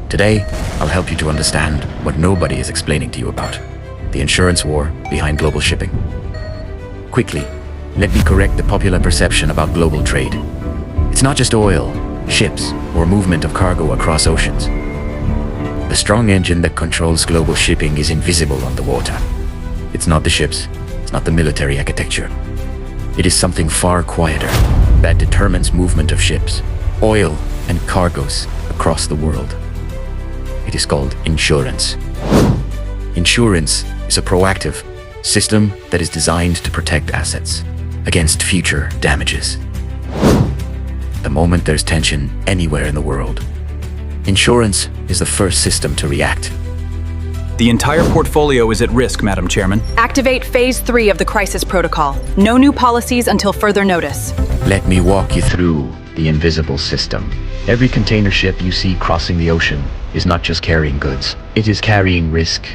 Today, I'll help you to understand what nobody is explaining to you about: the insurance war behind global shipping. Quickly, let me correct the popular perception about global trade. It's not just oil, ships, or movement of cargo across oceans. The strong engine that controls global shipping is invisible on the water. It's not the ships, it's not the military architecture. It is something far quieter that determines movement of ships, oil, and cargoes across the world. It is called insurance. Insurance is a proactive system that is designed to protect assets against future damages. The moment there's tension anywhere in the world, insurance is the first system to react. The entire portfolio is at risk, Madam Chairman. Activate Phase 3 of the crisis protocol. No new policies until further notice. Let me walk you through the invisible system. Every container ship you see crossing the ocean is not just carrying goods, it is carrying risk.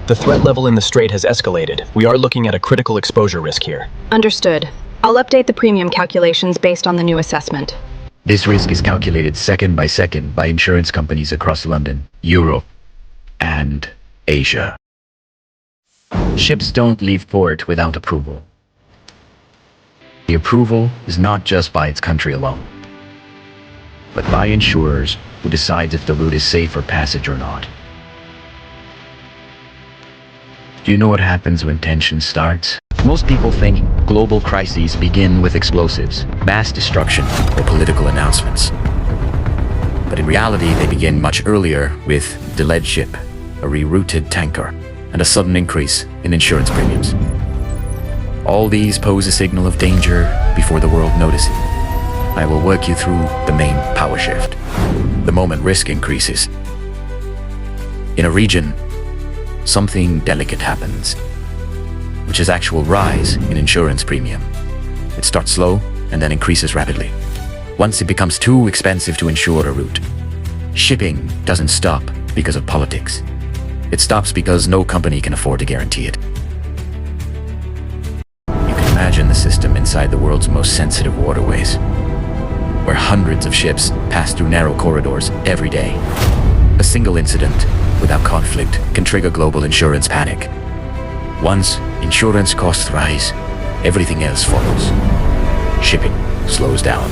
The threat level in the strait has escalated. We are looking at a critical exposure risk here. Understood. I'll update the premium calculations based on the new assessment. This risk is calculated second by insurance companies across London, Europe, and Asia. Ships don't leave port without approval. The approval is not just by its country alone, but by insurers who decide if the route is safe for passage or not. Do you know what happens when tension starts? Most people think global crises begin with explosives, mass destruction, or political announcements. But in reality, they begin much earlier with a delayed ship, a rerouted tanker, and a sudden increase in insurance premiums. All these pose a signal of danger before the world notices. I will work you through the main power shift. The moment risk increases in a region, something delicate happens, which is actual rise in insurance premium. It starts slow and then increases rapidly. Once it becomes too expensive to insure a route, shipping doesn't stop because of politics. It stops because no company can afford to guarantee it. You can imagine the system inside the world's most sensitive waterways, where hundreds of ships pass through narrow corridors every day. A single incident without conflict can trigger global insurance panic. Once insurance costs rise, everything else follows. Shipping slows down,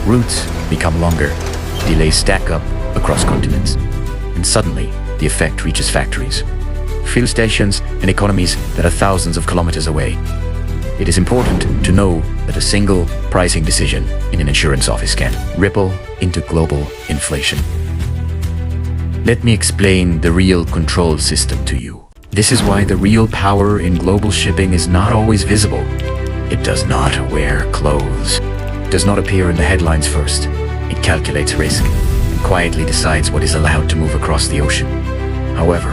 routes become longer, delays stack up across continents, and suddenly the effect reaches factories, fuel stations, and economies that are thousands of kilometers away. It is important to know that a single pricing decision in an insurance office can ripple into global inflation. Let me explain the real control system to you. This is why the real power in global shipping is not always visible. It does not wear clothes, does not appear in the headlines first. It calculates risk and quietly decides what is allowed to move across the ocean. However,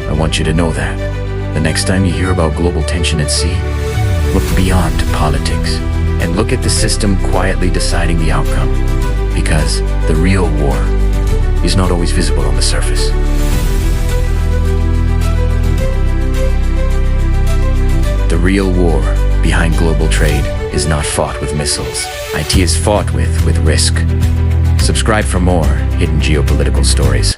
I want you to know that the next time you hear about global tension at sea, look beyond politics and look at the system quietly deciding the outcome, because the real war is not always visible on the surface. The real war behind global trade is not fought with missiles. IT is fought with risk. Subscribe for more hidden geopolitical stories.